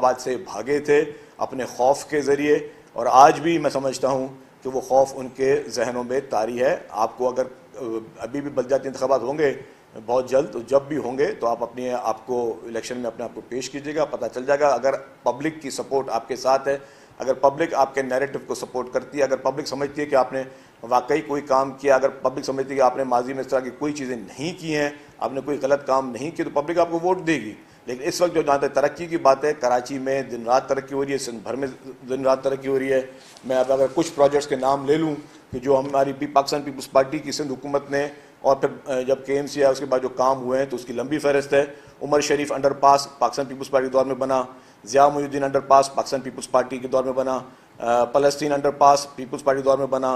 इस्लामाबाद से भागे थे अपने खौफ के ज़रिए, और आज भी मैं समझता हूँ कि वो खौफ उनके जहनों में तारी है। आपको अगर अभी भी बलदियाती इंतखाबात होंगे बहुत जल्द, तो जब भी होंगे तो आप अपने आपको इलेक्शन में अपने आप को पेश कीजिएगा, पता चल जाएगा। अगर पब्लिक की सपोर्ट आपके साथ है, अगर पब्लिक आपके नैरेटिव को सपोर्ट करती है, अगर पब्लिक समझती है कि आपने वाकई कोई काम किया, अगर पब्लिक समझती है कि आपने माजी में इस तरह की कोई चीज़ें नहीं की हैं, आपने कोई गलत काम नहीं किया, तो पब्लिक आपको वोट देगी। लेकिन इस वक्त जो जहाँ तक तरक्की की बात है, कराची में दिन रात तरक्की हो रही है, सिंध भर में दिन रात तरक्की हो रही है। मैं अब अगर कुछ प्रोजेक्ट्स के नाम ले लूँ कि जो हमारी पाकिस्तान पीपल्स पार्टी की सिंध हुकूमत ने, और फिर जब KMC आया उसके बाद जो काम हुए हैं तो उसकी लंबी फहरिस्त है। Umar Sharif underpass Pakistan peoples Party के दौर में बना, Zia Mohiuddin underpass Pakistan peoples Party के दौर में बना, फ़लस्तीन अंडरपास पीपल्स पार्टी के दौर में बना,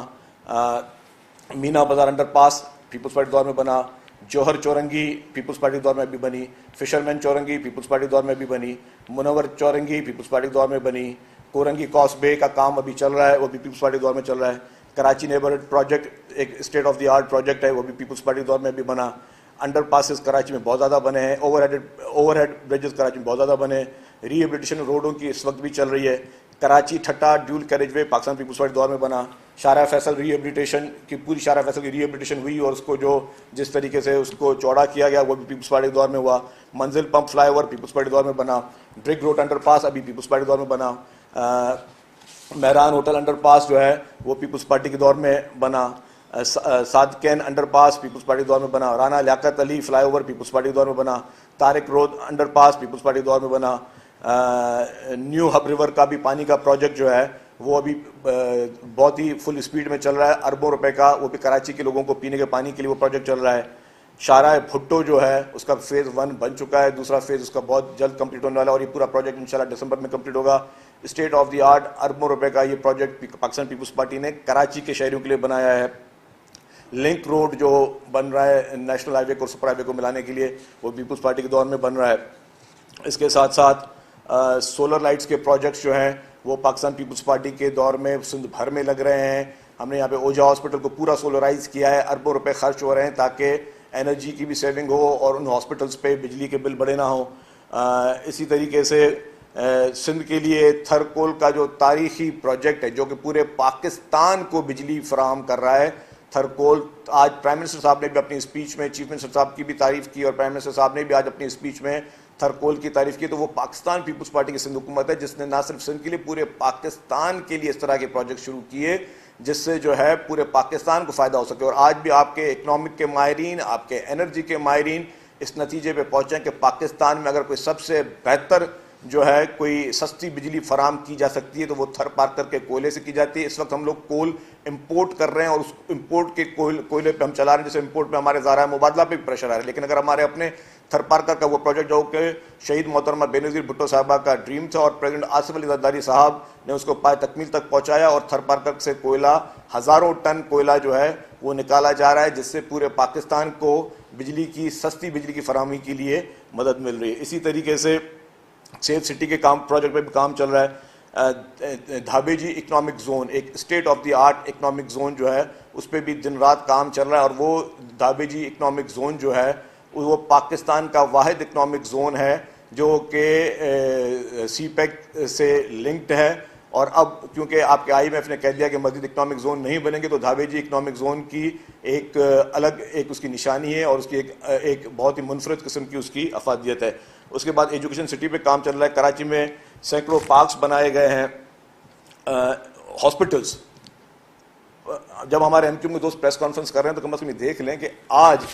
मीना बाजार अंडरपास पीपल्स पार्टी के दौर में बना, जौहर चौरंगी पीपल्स पार्टी के दौर में भी बनी, फिशरमैन चौरंगी पीपल्स पार्टी के दौर में भी बनी, मुनव्वर चौरंगी पीपल्स पार्टी के दौर में बनी, कोरंगी कॉस्बे का काम अभी चल रहा है, वो भी पीपल्स पार्टी के दौर में चल रहा है। कराची नेबरहुड प्रोजेक्ट एक state of the art project है, वो भी पीपल्स पार्टी के दौर में भी बना। अंडर पासिस कराची में बहुत ज़्यादा बने हैं, ओवरहेड ब्रिजेस कराची में बहुत ज़्यादा बने। रिहेबिलिटेशन रोडों की इस वक्त भी चल रही है। Karachi Thatta dual carriageway Pakistan peoples Party दौर में बना। शारा फैसल रिहेबिलिटेशन की पूरी शारा फैसल की रिहेबिलिटेशन हुई और उसको जो जिस तरीके से उसको चौड़ा किया गया वो भी पीपल्स पार्टी के दौर में हुआ। मंजिल पंप फ्लाईओवर पीपल्स पार्टी दौर में बना। ब्रिक रोड अंडरपास अभी पीपल्स पार्टी दौर में बना। मेहरान होटल अंडरपास जो है वो पीपल्स पार्टी के दौर में बना। सादकैन अंडरपास पीपल्स पार्टी के दौर में बना। Rana Liaquat Ali flyover Peoples Party के दौर में बना। Tariq road underpass Peoples Party के दौर में बना। न्यू हब रिवर का भी पानी का प्रोजेक्ट जो है वो अभी बहुत ही फुल स्पीड में चल रहा है, अरबों रुपए का, वो भी कराची के लोगों को पीने के पानी के लिए वो प्रोजेक्ट चल रहा है। शारा भुट्टो जो है उसका फेज़ 1 बन चुका है, दूसरा फेज़ उसका बहुत जल्द कंप्लीट होने वाला है और ये पूरा प्रोजेक्ट इंशाल्लाह दिसंबर में कंप्लीट होगा। स्टेट ऑफ द आर्ट अरबों रुपए का ये प्रोजेक्ट पाकिस्तान पीपल्स पार्टी ने कराची के शहरियों के लिए बनाया है। लिंक रोड जो बन रहा है नेशनल हाईवे को सुपर हाईवे को मिलाने के लिए, वो पीपल्स पार्टी के दौर में बन रहा है। इसके साथ साथ सोलर लाइट्स के प्रोजेक्ट्स जो हैं वो पाकिस्तान पीपल्स पार्टी के दौर में सिंध भर में लग रहे हैं। हमने यहाँ पे ओजा हॉस्पिटल को पूरा सोलराइज किया है, अरबों रुपए खर्च हो रहे हैं ताकि एनर्जी की भी सेविंग हो और उन हॉस्पिटल्स पे बिजली के बिल बड़े ना हो। इसी तरीके से सिंध के लिए थरकोल का जो तारीखी प्रोजेक्ट है जो कि पूरे पाकिस्तान को बिजली फराहम कर रहा है, थरकोल, आज प्राइम मिनिस्टर साहब ने भी अपनी स्पीच में, चीफ मिनिस्टर साहब की भी तारीफ की और प्राइम मिनिस्टर साहब ने भी आज अपनी स्पीच में थरकोल की तारीफ की। तो वो पाकिस्तान पीपल्स पार्टी की सिंध हुकूमत है जिसने ना सिर्फ सिंध के लिए पूरे पाकिस्तान के लिए इस तरह के प्रोजेक्ट शुरू किए जिससे जो है पूरे पाकिस्तान को फ़ायदा हो सके। और आज भी आपके इकनॉमिक के माहिरीन, आपके एनर्जी के माहिरीन इस नतीजे पे पहुँचे कि पाकिस्तान में अगर कोई सबसे बेहतर जो है कोई सस्ती बिजली फराम की जा सकती है तो वो थर पार्कर के कोयले से की जाती है। इस वक्त हम लोग कोल इंपोर्ट कर रहे हैं और उस इंपोर्ट के कोयले पे हम चला रहे हैं, जैसे इंपोर्ट पे हमारे ज़ारा मुबादला पे भी प्रेशर आ रहा है। लेकिन अगर हमारे अपने थर पार्कर का वो प्रोजेक्ट जो कि शहीद मोहतरमा बेनज़ीर भुट्टो साहबा का ड्रीम था और प्रेसिडेंट आसिफ अली ज़रदारी साहब ने उसको पाए तकमील तक पहुँचाया और थर पार्कर से कोयला, हज़ारों टन कोयला जो है वो निकाला जा रहा है जिससे पूरे पाकिस्तान को बिजली की, सस्ती बिजली की फराहमी के लिए मदद मिल रही है। इसी तरीके से सेफ सिटी के काम प्रोजेक्ट पे भी काम चल रहा है। धाबेजी इकोनॉमिक जोन, एक state of the art economic zone जो है उस पर भी दिन रात काम चल रहा है और वो धाबेजी इकोनॉमिक जोन जो है वो पाकिस्तान का वाहिद इकोनॉमिक जोन है जो कि सीपेक से लिंक्ड है। और अब क्योंकि आपके IMF ने कह दिया कि मज़ीद इकोनॉमिक जोन नहीं बनेंगे तो धाबेजी इकोनॉमिक जोन की एक अलग एक उसकी निशानी है और उसकी एक बहुत ही मुनफरद किस्म की उसकी अफादियत है। उसके बाद एजुकेशन सिटी पे काम चल रहा है। कराची में सैकड़ों पार्क्स बनाए गए हैं। हॉस्पिटल्स, जब हमारे MQ में दोस्त प्रेस कॉन्फ्रेंस कर रहे हैं तो कम से कम ये देख लें कि आज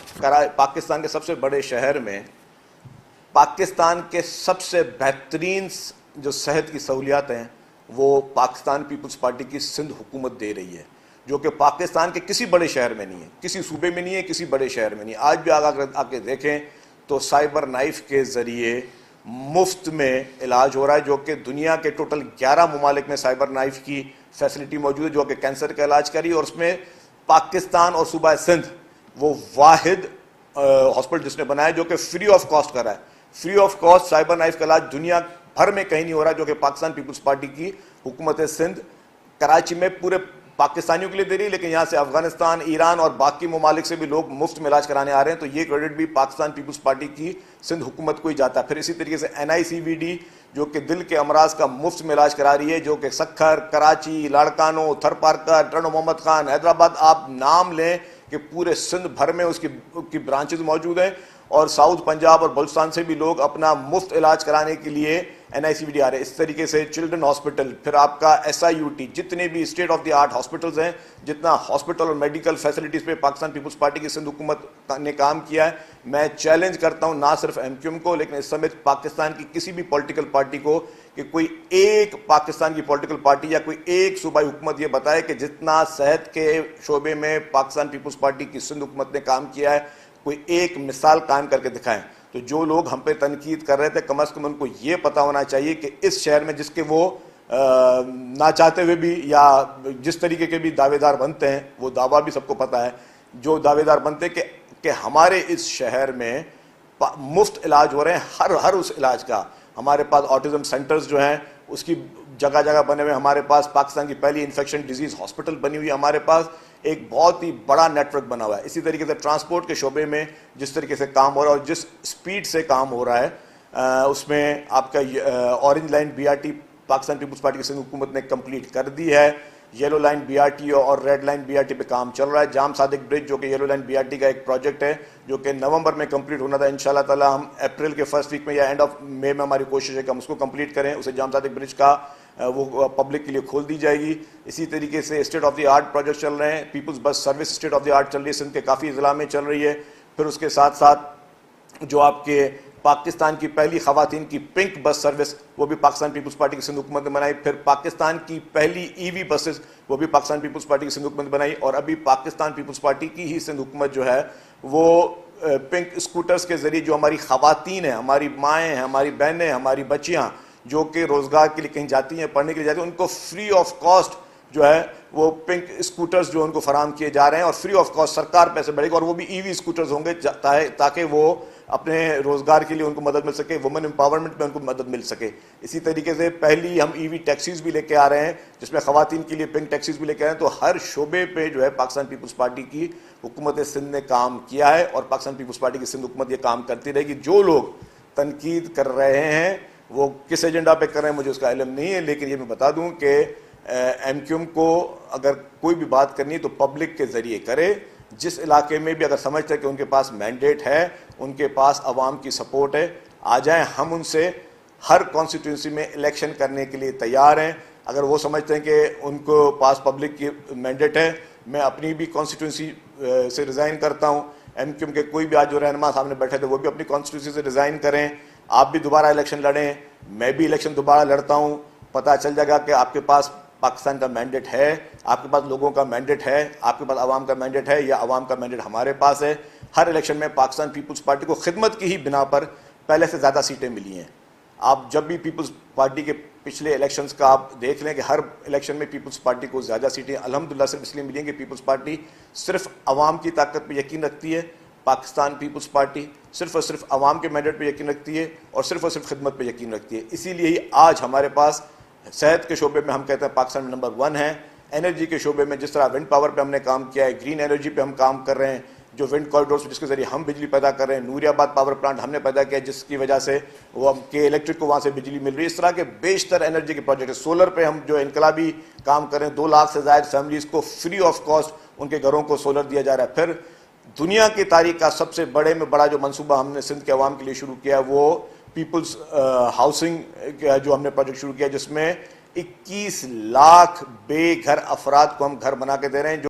पाकिस्तान के सबसे बड़े शहर में पाकिस्तान के सबसे बेहतरीन जो सेहत की सहूलियात हैं वो पाकिस्तान पीपल्स पार्टी की सिंध हुकूमत दे रही है, जो कि पाकिस्तान के किसी बड़े शहर में नहीं है, किसी सूबे में नहीं है, किसी बड़े शहर में नहीं है। आज भी आके देखें तो साइबर नाइफ के ज़रिए मुफ्त में इलाज हो रहा है, जो कि दुनिया के टोटल 11 ममालिक में साइबर नाइफ की फैसिलिटी मौजूद है जो कि कैंसर का इलाज करी। और उसमें पाकिस्तान और सूबा सिंध वो वाहिद हॉस्पिटल जिसने बनाया जो कि फ्री ऑफ कॉस्ट कर रहा है। Free of cost cyber knife का इलाज दुनिया भर में कहीं नहीं हो रहा, जो कि पाकिस्तान पीपल्स पार्टी की हुकूमत सिंध कराची में पूरे पाकिस्तानियों के लिए दे रही है, लेकिन यहाँ से अफगानिस्तान, ईरान और बाकी ममालिक से भी लोग मुफ्त में इलाज कराने आ रहे हैं, तो ये क्रेडिट भी पाकिस्तान पीपल्स पार्टी की सिंध हुकूमत को ही जाता है। फिर इसी तरीके से NICVD जो कि दिल के अमराज का मुफ्त में इलाज करा रही है, जो कि सक्खर, कराची, लाड़कानो, थरपारकर, टर्नो मोहम्मद खान, हैदराबाद, आप नाम लें कि पूरे सिंध भर में उसकी ब्रांचेज मौजूद हैं, और साउथ पंजाब और बलूचिस्तान से भी लोग अपना मुफ्त इलाज कराने के लिए NICVD आ रहे हैं। इस तरीके से चिल्ड्रन हॉस्पिटल, फिर आपका SIUT, जितने भी state of the art hospitals हैं, जितना हॉस्पिटल और मेडिकल फैसिलिटीज़ पे पाकिस्तान पीपल्स पार्टी की सिंध हुकूमत ने काम किया है, मैं चैलेंज करता हूं ना सिर्फ MQM को, लेकिन इस समय पाकिस्तान की किसी भी पॉलिटिकल पार्टी को कि कोई एक पाकिस्तान की पॉलिटिकल पार्टी या कोई एक सूबाई हुकूमत ये बताए कि जितना सेहत के शोबे में पाकिस्तान पीपल्स पार्टी की सिंध हुकूमत ने काम किया है, कोई एक मिसाल कायम करके दिखाएं। तो जो लोग हम पे तनकीद कर रहे थे, कम से कम उनको ये पता होना चाहिए कि इस शहर में जिसके वो ना चाहते हुए भी या जिस तरीके के भी दावेदार बनते हैं, वो दावा भी सबको पता है, जो दावेदार बनते हैं कि हमारे इस शहर में मुफ्त इलाज हो रहे हैं, हर उस इलाज का। हमारे पास ऑटिज्म सेंटर्स जो हैं उसकी जगह जगह बने हुए, हमारे पास पाकिस्तान की पहली इन्फेक्शन डिजीज हॉस्पिटल बनी हुई है, हमारे पास एक बहुत ही बड़ा नेटवर्क बना हुआ है। इसी तरीके से ट्रांसपोर्ट के शोबे में जिस तरीके से काम हो रहा है और जिस स्पीड से काम हो रहा है, उसमें आपका orange line BRT Pakistan peoples Party की सिंध हुकूमत ने कंप्लीट कर दी है। येलो लाइन BRT और रेड लाइन BRT पे काम चल रहा है। जाम सादिक ब्रिज जो कि येलो लाइन BRT का एक प्रोजेक्ट है, जो कि नवंबर में कंप्लीट होना था, इंशाल्लाह ताला हम अप्रैल के फर्स्ट वीक में या एंड ऑफ मई में हमारी कोशिश है कि हम उसको कंप्लीट करें। उसे जाम सादिक ब्रिज का वो पब्लिक के लिए खोल दी जाएगी। इसी तरीके से state of the art project चल रहे हैं, Peoples bus service state of the art चल रही है, सिंध के काफ़ी ज़िला में चल रही है। फिर उसके साथ साथ जो आपके पाकिस्तान की पहली खवातीन की पिंक बस सर्विस, वो भी पाकिस्तान पीपल्स पार्टी की सिंध हुकूमत ने बनाई। फिर पाकिस्तान की पहली EV बसेस, वो भी पाकिस्तान पीपल्स पार्टी की सिंध हुकूमत ने बनाई। और अभी पाकिस्तान पीपल्स पार्टी की ही सिंध हुकूमत जो है वो पिंक स्कूटर्स के जरिए जो हमारी खवातीन हैं, हमारी माएँ हैं, हमारी बहनें, हमारी बच्चियाँ जो कि रोज़गार के लिए कहीं जाती हैं, पढ़ने के लिए जाती हैं, उनको फ्री ऑफ कॉस्ट जो है वो पिंक स्कूटर्स जो उनको फराम किए जा रहे हैं, और फ्री ऑफ कॉस्ट सरकार पैसे बढ़ेगी, और वो भी EV स्कूटर्स होंगे ताकि वो अपने रोज़गार के लिए उनको मदद मिल सके, वुमेन एम्पावरमेंट में उनको मदद मिल सके। इसी तरीके से पहली हम EV टैक्सीज भी लेके आ रहे हैं, जिसमें खवातीन के लिए पिंक टैक्सीज भी लेके आ रहे हैं। तो हर शोबे पे जो है पाकिस्तान पीपल्स पार्टी की हुकूमत सिंध ने काम किया है, और पाकिस्तान पीपल्स पार्टी की सिंध हुकूमत ये काम करती रहेगी। जो लोग तनकीद कर रहे हैं वो किस एजेंडा पे कर रहे हैं मुझे उसका इल्म नहीं है, लेकिन ये मैं बता दूं कि MQM को अगर कोई भी बात करनी है तो पब्लिक के ज़रिए करे। जिस इलाके में भी अगर समझते हैं कि उनके पास मैंडेट है, उनके पास अवाम की सपोर्ट है, आ जाएं, हम उनसे हर कॉन्स्टिट्यूंसी में इलेक्शन करने के लिए तैयार हैं। अगर वो समझते हैं कि उनको पास पब्लिक की मैंडेट है, मैं अपनी भी कॉन्स्टिट्यूंसी से रिज़ाइन करता हूँ। MQM के कोई भी आज जो रहनुमा सामने बैठे थे वो भी अपनी कॉन्स्टिट्यूंसी से रिज़ाइन करें। आप भी दोबारा इलेक्शन लड़ें, मैं भी इलेक्शन दोबारा लड़ता हूँ। पता चल जाएगा कि आपके पास पाकिस्तान का मैंडेट है, आपके पास लोगों का मैंडेट है, आपके पास अवाम का मैंडेट है, या अवाम का मैंडेट हमारे पास है। हर इलेक्शन में पाकिस्तान पीपल्स पार्टी को खिदमत की ही बिना पर पहले से ज़्यादा सीटें मिली हैं। आप जब भी पीपल्स पार्टी के पिछले इलेक्शंस का आप देख लें कि हर इलेक्शन में पीपल्स पार्टी को ज़्यादा सीटें अल्हम्दुलिल्लाह सिर्फ इसलिए मिली हैं कि पीपल्स पार्टी सिर्फ अवाम की ताकत पर यकीन रखती है। पाकिस्तान पीपल्स पार्टी सिर्फ और सिर्फ अवाम के मैंडेट पे यकीन रखती है और सिर्फ खिदमत पे यकीन रखती है। इसीलिए ही आज हमारे पास सेहत के शोबे में हम कहते हैं पाकिस्तान में नंबर 1 है। एनर्जी के शोबे में जिस तरह विंड पावर पे हमने काम किया है, ग्रीन एनर्जी पे हम काम कर रहे हैं, जो विंड कॉरिडोर्स जिसके जरिए हम बिजली पैदा कर रहे हैं, नूरियाबाद पावर प्लांट हमने पैदा किया जिसकी वजह से वो के इलेक्ट्रिक को वहाँ से बिजली मिल रही है। इस तरह के बेशतर एनर्जी के प्रोजेक्ट है। सोलर पे हम जो इनकलाबी काम कर रहे हैं, 2 लाख से ज़ायद फैमिलीज़ को फ्री ऑफ कॉस्ट उनके घरों को सोलर दिया जा रहा है। फिर दुनिया की तारीख का सबसे बड़े में बड़ा जो मंसूबा हमने सिंध के अवाम के लिए शुरू किया वो पीपल्स हाउसिंग जो हमने प्रोजेक्ट शुरू किया, जिसमें 21 लाख बेघर अफराद को हम घर बना के दे रहे हैं।